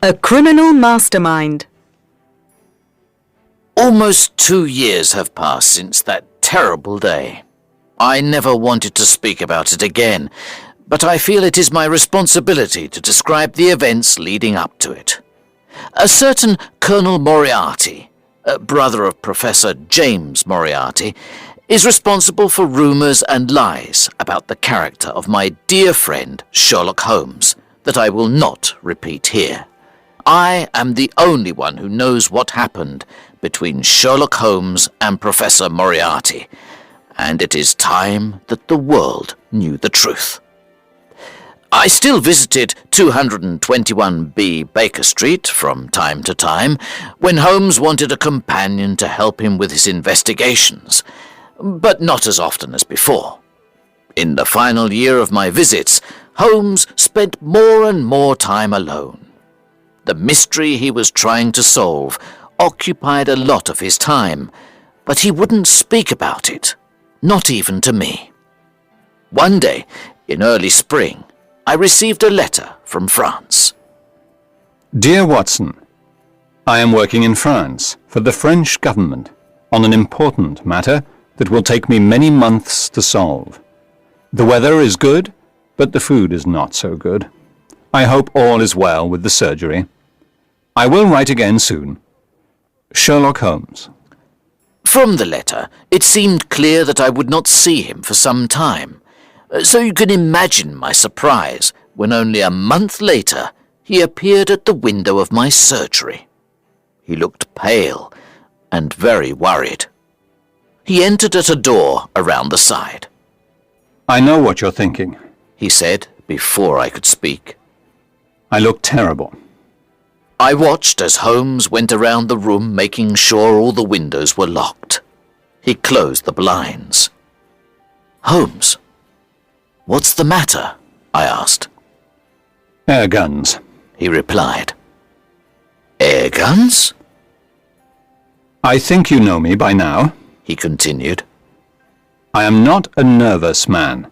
A criminal mastermind. Almost 2 years have passed since that terrible day. I never wanted to speak about it again, but I feel it is my responsibility to describe the events leading up to it. A certain Colonel Moriarty, a brother of Professor James Moriarty, is responsible for rumours and lies about the character of my dear friend Sherlock Holmes that I will not repeat here. I am the only one who knows what happened between Sherlock Holmes and Professor Moriarty, and it is time that the world knew the truth. I still visited 221B Baker Street from time to time when Holmes wanted a companion to help him with his investigations, but not as often as before. In the final year of my visits, Holmes spent more and more time alone. The mystery he was trying to solve occupied a lot of his time, but he wouldn't speak about it, not even to me. One day, in early spring, I received a letter from France. Dear Watson, I am working in France for the French government on an important matter that will take me many months to solve. The weather is good, but the food is not so good. I hope all is well with the surgery. I will write again soon. Sherlock Holmes. From the letter, it seemed clear that I would not see him for some time, so you can imagine my surprise when only a month later he appeared at the window of my surgery. He looked pale and very worried. He entered at a door around the side. I know what you're thinking, he said before I could speak. I look terrible. I watched as Holmes went around the room making sure all the windows were locked. He closed the blinds. Holmes, what's the matter? I asked. Air guns, he replied. Air guns? I think you know me by now, he continued. I am not a nervous man,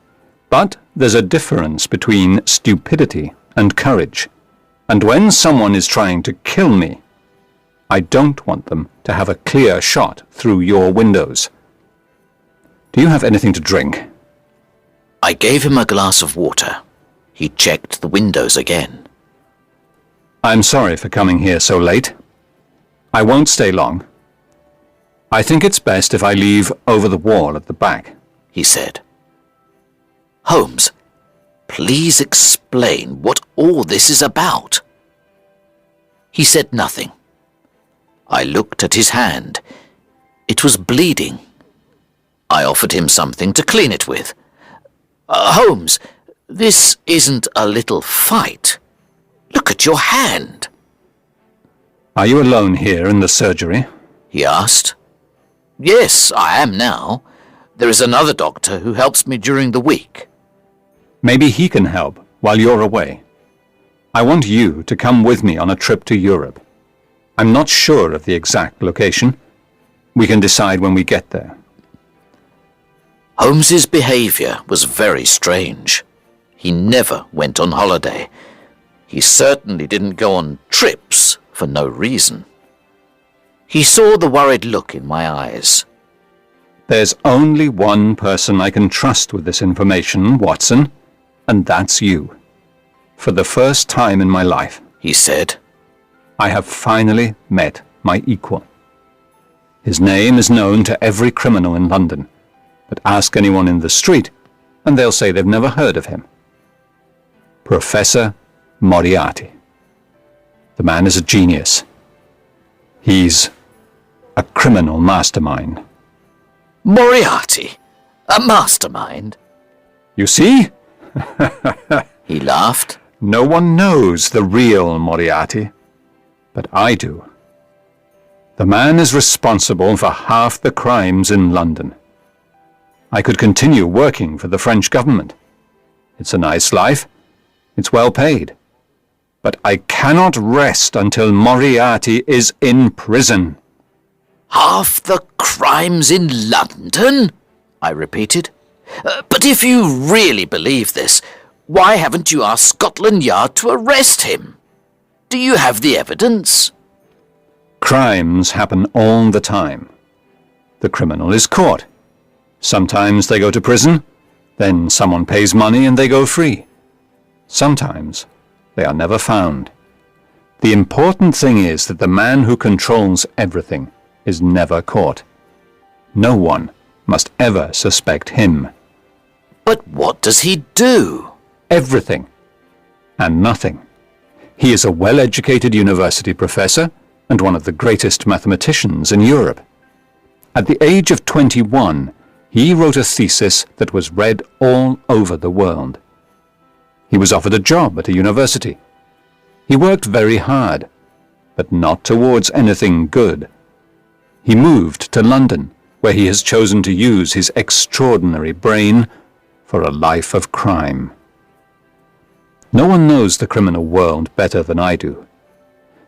but there's a difference between stupidity and courage. And when someone is trying to kill me, I don't want them to have a clear shot through your windows. Do you have anything to drink? I gave him a glass of water. He checked the windows again. I'm sorry for coming here so late. I won't stay long. I think it's best if I leave over the wall at the back, he said. Holmes, please explain what all this is about. He said nothing. I looked at his hand. It was bleeding. I offered him something to clean it with. Holmes, this isn't a little fight. Look at your hand. Are you alone here in the surgery? He asked. Yes, I am now. There is another doctor who helps me during the week. Maybe he can help while you're away. I want you to come with me on a trip to Europe. I'm not sure of the exact location. We can decide when we get there. Holmes's behaviour was very strange. He never went on holiday. He certainly didn't go on trips for no reason. He saw the worried look in my eyes. There's only one person I can trust with this information, Watson, and that's you. For the first time in my life, he said, I have finally met my equal. His name is known to every criminal in London, but ask anyone in the street, and they'll say they've never heard of him. Professor Moriarty. The man is a genius. He's a criminal mastermind. Moriarty? A mastermind? You see? He laughed. No one knows the real Moriarty, but I do. The man is responsible for half the crimes in London. I could continue working for the French government. It's a nice life. It's well paid. But I cannot rest until Moriarty is in prison. Half the crimes in London? I repeated. But if you really believe this, why haven't you asked Scotland Yard to arrest him? Do you have the evidence? Crimes happen all the time. The criminal is caught. Sometimes they go to prison, then someone pays money and they go free. Sometimes they are never found. The important thing is that the man who controls everything is never caught. No one must ever suspect him. But what does he do? Everything and nothing. He is a well-educated university professor and one of the greatest mathematicians in Europe. At the age of 21, he wrote a thesis that was read all over the world. He was offered a job at a university. He worked very hard, but not towards anything good. He moved to London, where he has chosen to use his extraordinary brain for a life of crime. No one knows the criminal world better than I do.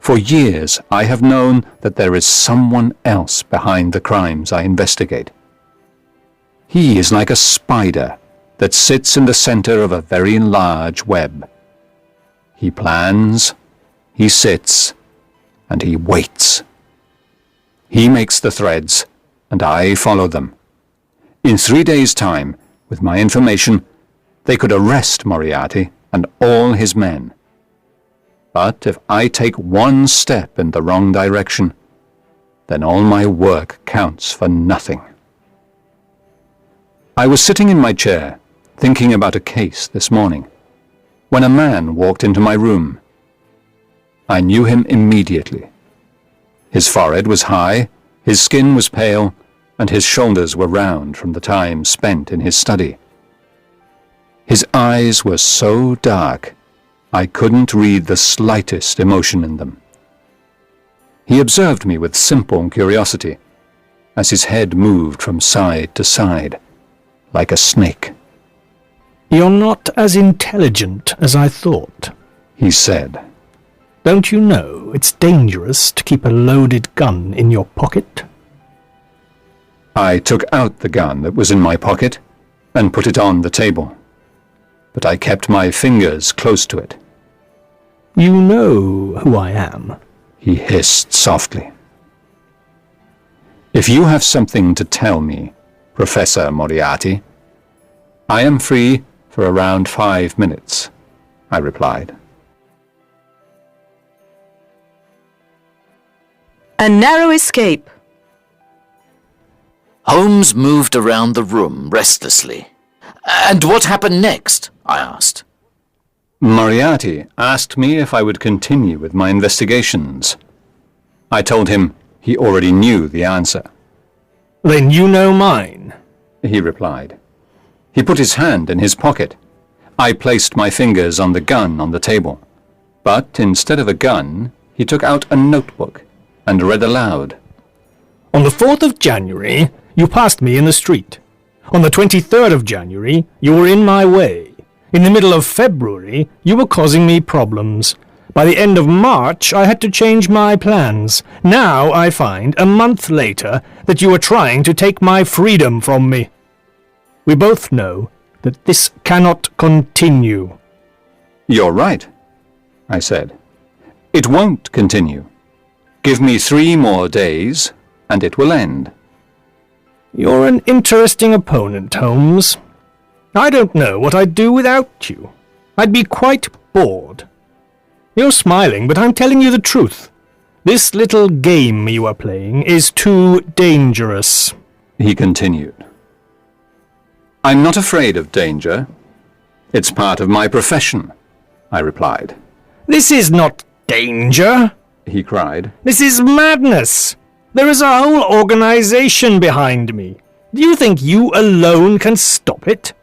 For years, I have known that there is someone else behind the crimes I investigate. He is like a spider that sits in the center of a very large web. He plans, he sits, and he waits. He makes the threads, and I follow them. In 3 days' time, with my information, they could arrest Moriarty and all his men. But if I take one step in the wrong direction, then all my work counts for nothing. I was sitting in my chair, thinking about a case this morning, when a man walked into my room. I knew him immediately. His forehead was high, his skin was pale, and his shoulders were round from the time spent in his study. His eyes were so dark, I couldn't read the slightest emotion in them. He observed me with simple curiosity, as his head moved from side to side, like a snake. "You're not as intelligent as I thought," he said. "Don't you know it's dangerous to keep a loaded gun in your pocket?" I took out the gun that was in my pocket and put it on the table, but I kept my fingers close to it. "You know who I am," he hissed softly. "If you have something to tell me, Professor Moriarty, I am free for around 5 minutes," I replied. A narrow escape. Holmes moved around the room restlessly. "And what happened next?" I asked. Moriarty asked me if I would continue with my investigations. I told him he already knew the answer. "Then you know mine," he replied. He put his hand in his pocket. I placed my fingers on the gun on the table, but instead of a gun, he took out a notebook and read aloud. "On the 4th of January, you passed me in the street. On the 23rd of January, you were in my way. In the middle of February, you were causing me problems. By the end of March, I had to change my plans. Now I find, a month later, that you are trying to take my freedom from me. We both know that this cannot continue." "You're right," I said. "It won't continue. Give me 3 more days, and it will end." "You're an interesting opponent, Holmes. I don't know what I'd do without you. I'd be quite bored. You're smiling, but I'm telling you the truth. This little game you are playing is too dangerous," he continued. "I'm not afraid of danger. It's part of my profession," I replied. "This is not danger," he cried. "This is madness. There is a whole organization behind me. Do you think you alone can stop it?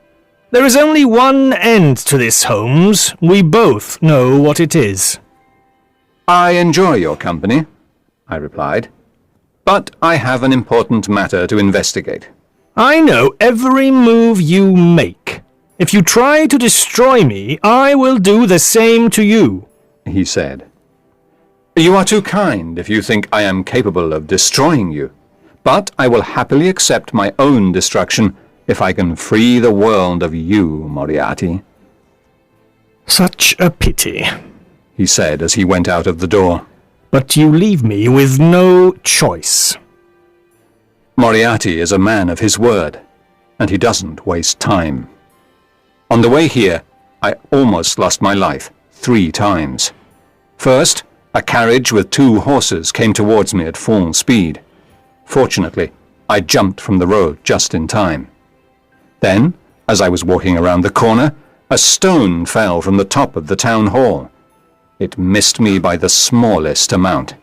There is only one end to this, Holmes. We both know what it is." "I enjoy your company," I replied, "but I have an important matter to investigate." "I know every move you make. If you try to destroy me, I will do the same to you," he said. "You are too kind if you think I am capable of destroying you, but I will happily accept my own destruction if I can free the world of you, Moriarty." "Such a pity. he said as he went out of the door. But you leave me with no choice. Moriarty is a man of his word, and he doesn't waste time. On the way here, I almost lost my life 3 times. First, a carriage with 2 horses came towards me at full speed. Fortunately, I jumped from the road just in time. Then, as I was walking around the corner, a stone fell from the top of the town hall. It missed me by the smallest amount.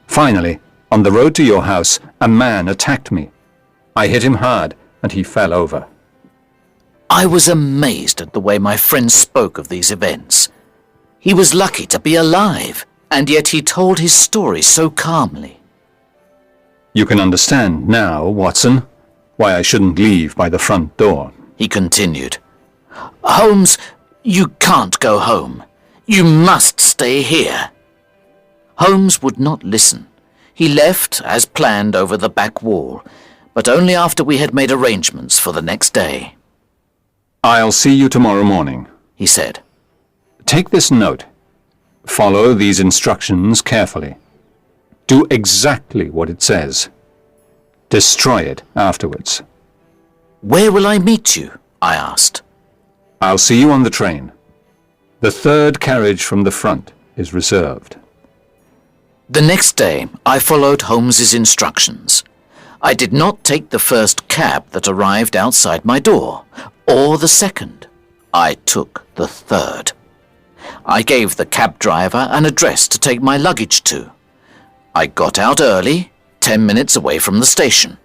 Finally, on the road to your house, a man attacked me. I hit him hard, and he fell over. I was amazed at the way my friend spoke of these events. He was lucky to be alive, and yet he told his story so calmly. You can understand now, Watson, why I shouldn't leave by the front door. He continued. Holmes, you can't go home. You must stay here. Holmes would not listen. He left, as planned, over the back wall, but only after we had made arrangements for the next day. I'll see you tomorrow morning, he said. Take this note. Follow these instructions carefully. Do exactly what it says. Destroy it afterwards. Where will I meet you? I asked. I'll see you on the train. The 3rd carriage from the front is reserved. The next day, I followed Holmes's instructions. I did not take the first cab that arrived outside my door, or the second. I took the 3rd. I gave the cab driver an address to take my luggage to. I got out early, 10 minutes away from the station.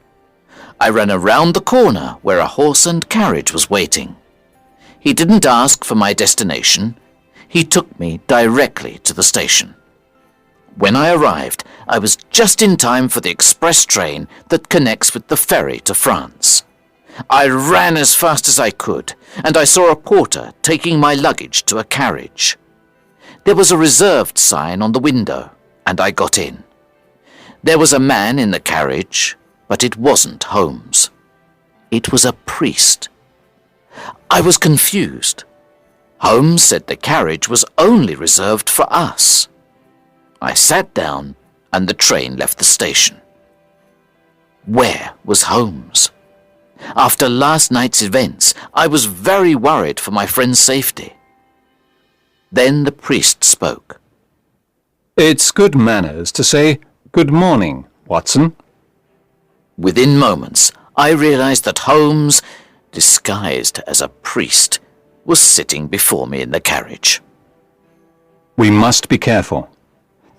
I ran around the corner where a horse and carriage was waiting. He didn't ask for my destination. He took me directly to the station. When I arrived, I was just in time for the express train that connects with the ferry to France. I ran as fast as I could, and I saw a porter taking my luggage to a carriage. There was a reserved sign on the window, and I got in. There was a man in the carriage, but it wasn't Holmes. It was a priest. I was confused. Holmes said the carriage was only reserved for us. I sat down, and the train left the station. Where was Holmes? After last night's events, I was very worried for my friend's safety. Then the priest spoke. It's good manners to say, "Good morning, Watson." Within moments, I realized that Holmes, disguised as a priest, was sitting before me in the carriage. We must be careful.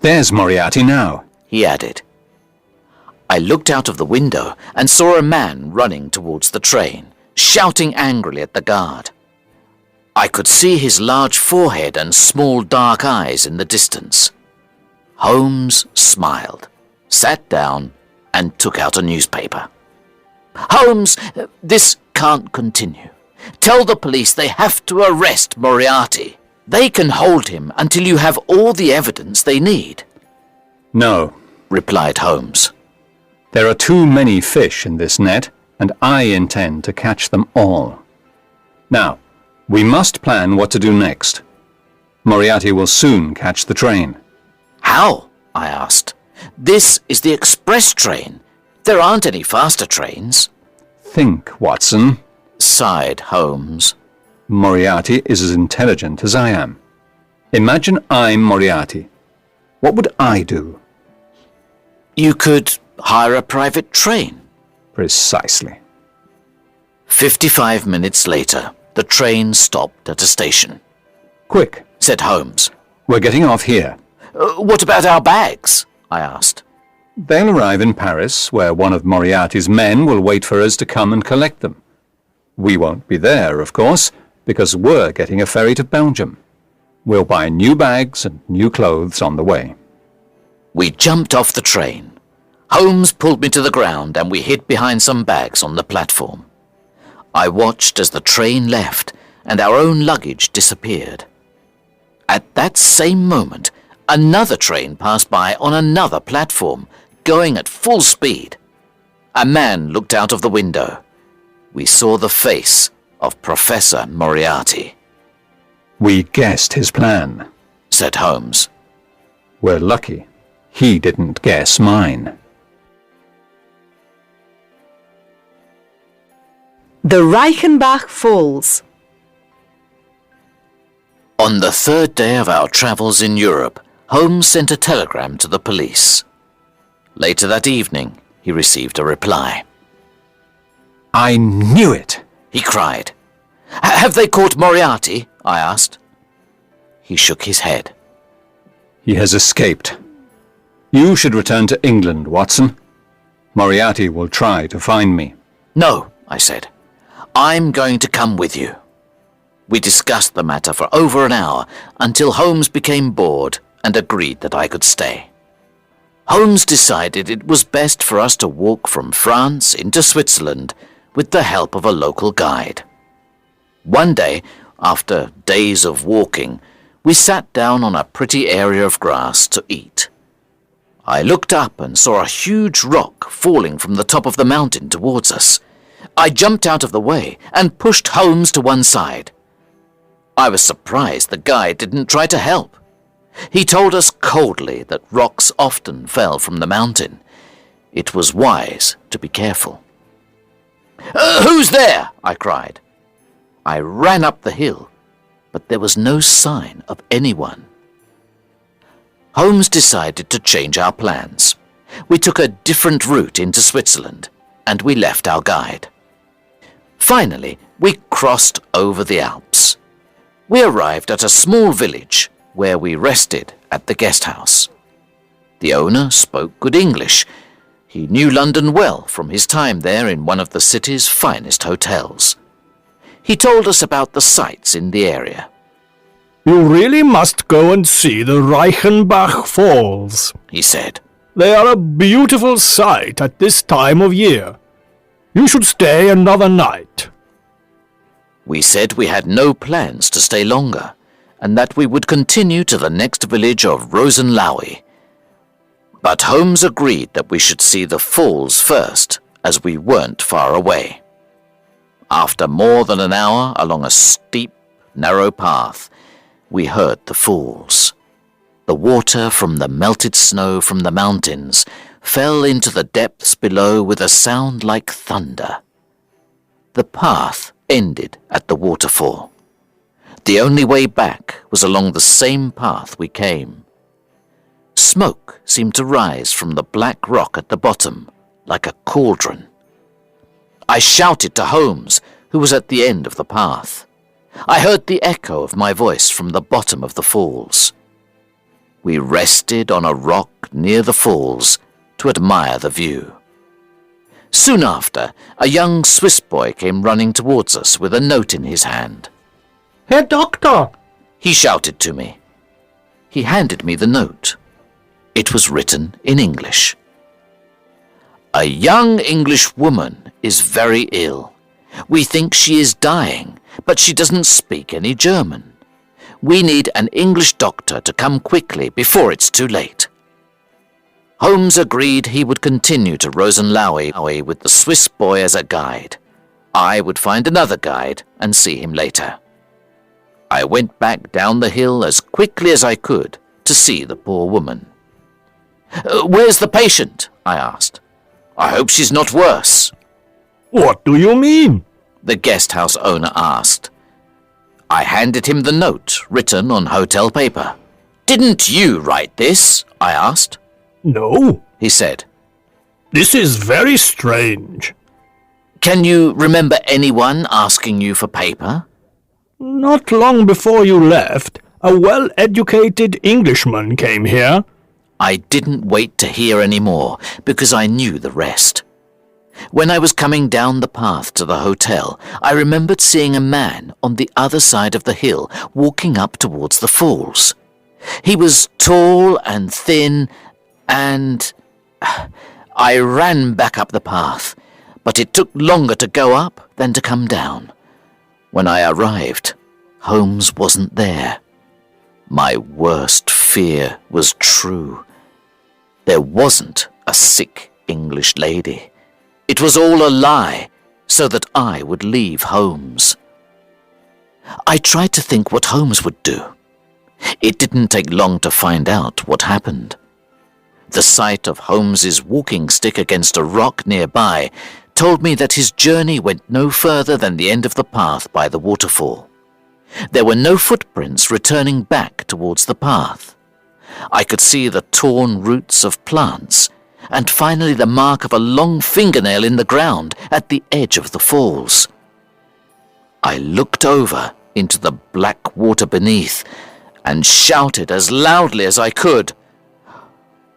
There's Moriarty now, he added. I looked out of the window and saw a man running towards the train, shouting angrily at the guard. I could see his large forehead and small dark eyes in the distance. Holmes smiled, sat down, and took out a newspaper. Holmes, this can't continue. Tell the police they have to arrest Moriarty. They can hold him until you have all the evidence they need. No, replied Holmes. There are too many fish in this net, and I intend to catch them all. Now, we must plan what to do next. Moriarty will soon catch the train. How? I asked. This is the express train. There aren't any faster trains. Think, Watson, sighed Holmes. Moriarty is as intelligent as I am. Imagine I'm Moriarty. What would I do? You could hire a private train. Precisely. 55 minutes later, the train stopped at a station. Quick, said Holmes. We're getting off here. What about our bags? I asked. They'll arrive in Paris, where one of Moriarty's men will wait for us to come and collect them. We won't be there, of course, because we're getting a ferry to Belgium. We'll buy new bags and new clothes on the way. We jumped off the train. Holmes pulled me to the ground and we hid behind some bags on the platform. I watched as the train left and our own luggage disappeared. At that same moment, another train passed by on another platform, going at full speed. A man looked out of the window. We saw the face of Professor Moriarty. We guessed his plan, said Holmes. We're lucky. He didn't guess mine. The Reichenbach Falls. On the third day of our travels in Europe, Holmes sent a telegram to the police. Later that evening, he received a reply. I knew it! He cried. Have they caught Moriarty? I asked. He shook his head. He has escaped. You should return to England, Watson. Moriarty will try to find me. No, I said. I'm going to come with you. We discussed the matter for over an hour until Holmes became bored and agreed that I could stay. Holmes decided it was best for us to walk from France into Switzerland with the help of a local guide. One day, after days of walking, we sat down on a pretty area of grass to eat. I looked up and saw a huge rock falling from the top of the mountain towards us. I jumped out of the way and pushed Holmes to one side. I was surprised the guide didn't try to help. He told us coldly that rocks often fell from the mountain. It was wise to be careful. Who's there? I cried. I ran up the hill, but there was no sign of anyone. Holmes decided to change our plans. We took a different route into Switzerland, and we left our guide. Finally, we crossed over the Alps. We arrived at a small village where we rested at the guest house. The owner spoke good English. He knew London well from his time there in one of the city's finest hotels. He told us about the sights in the area. You really must go and see the Reichenbach Falls, he said. They are a beautiful sight at this time of year. You should stay another night. We said we had no plans to stay longer, and that we would continue to the next village of Rosenlaui. But Holmes agreed that we should see the falls first, as we weren't far away. After more than an hour along a steep, narrow path, we heard the falls. The water from the melted snow from the mountains fell into the depths below with a sound like thunder. The path ended at the waterfall. The only way back was along the same path we came. Smoke seemed to rise from the black rock at the bottom, like a cauldron. I shouted to Holmes, who was at the end of the path. I heard the echo of my voice from the bottom of the falls. We rested on a rock near the falls to admire the view. Soon after, a young Swiss boy came running towards us with a note in his hand. Herr Doctor! He shouted to me. He handed me the note. It was written in English. A young English woman is very ill. We think she is dying, but she doesn't speak any German. We need an English doctor to come quickly before it's too late. Holmes agreed he would continue to Rosenlaui with the Swiss boy as a guide. I would find another guide and see him later. I went back down the hill as quickly as I could to see the poor woman. Where's the patient? I asked. I hope she's not worse. What do you mean? The guest house owner asked. I handed him the note written on hotel paper. Didn't you write this? I asked. No, he said. This is very strange. Can you remember anyone asking you for paper? Not long before you left, a well-educated Englishman came here. I didn't wait to hear any more because I knew the rest. When I was coming down the path to the hotel, I remembered seeing a man on the other side of the hill walking up towards the falls. He was tall and thin, and I ran back up the path, but it took longer to go up than to come down. When I arrived, Holmes wasn't there. My worst fear was true. There wasn't a sick English lady. It was all a lie, so that I would leave Holmes. I tried to think what Holmes would do. It didn't take long to find out what happened. The sight of Holmes's walking stick against a rock nearby told me that his journey went no further than the end of the path by the waterfall. There were no footprints returning back towards the path. I could see the torn roots of plants, and finally the mark of a long fingernail in the ground at the edge of the falls. I looked over into the black water beneath and shouted as loudly as I could,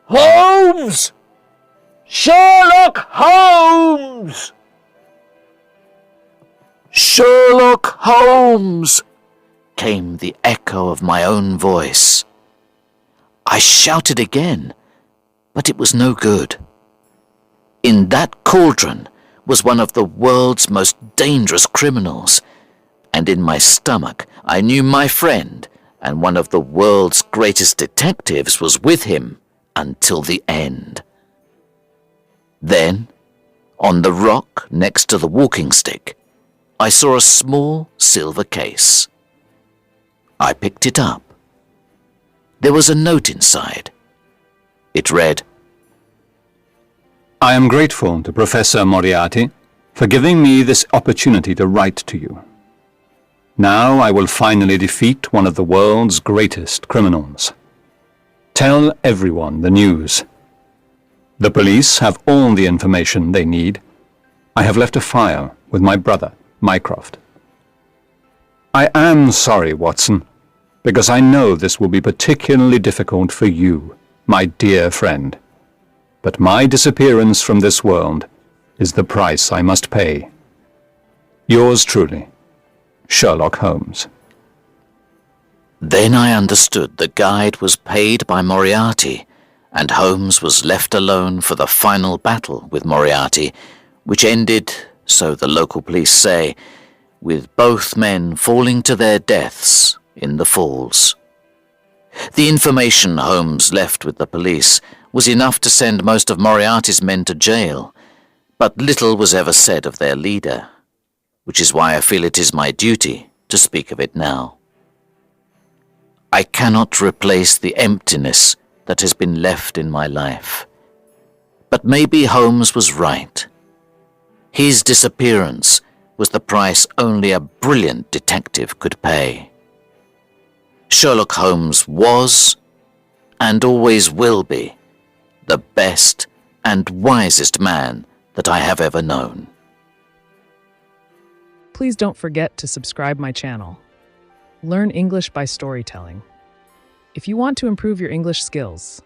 "Holmes! Sherlock Holmes! Sherlock Holmes!" came the echo of my own voice. I shouted again, but it was no good. In that cauldron was one of the world's most dangerous criminals, and in my stomach I knew my friend and one of the world's greatest detectives was with him until the end. Then, on the rock next to the walking stick, I saw a small silver case. I picked it up. There was a note inside. It read, I am grateful to Professor Moriarty for giving me this opportunity to write to you. Now I will finally defeat one of the world's greatest criminals. Tell everyone the news. The police have all the information they need. I have left a file with my brother, Mycroft. I am sorry, Watson, because I know this will be particularly difficult for you, my dear friend. But my disappearance from this world is the price I must pay. Yours truly, Sherlock Holmes. Then I understood the guide was paid by Moriarty, and Holmes was left alone for the final battle with Moriarty, which ended, so the local police say, with both men falling to their deaths in the falls. The information Holmes left with the police was enough to send most of Moriarty's men to jail, but little was ever said of their leader, which is why I feel it is my duty to speak of it now. I cannot replace the emptiness that has been left in my life, but maybe Holmes was right. His disappearance was the price only a brilliant detective could pay. Sherlock Holmes was, and always will be, the best and wisest man that I have ever known. Please don't forget to subscribe my channel. Learn English by storytelling. If you want to improve your English skills,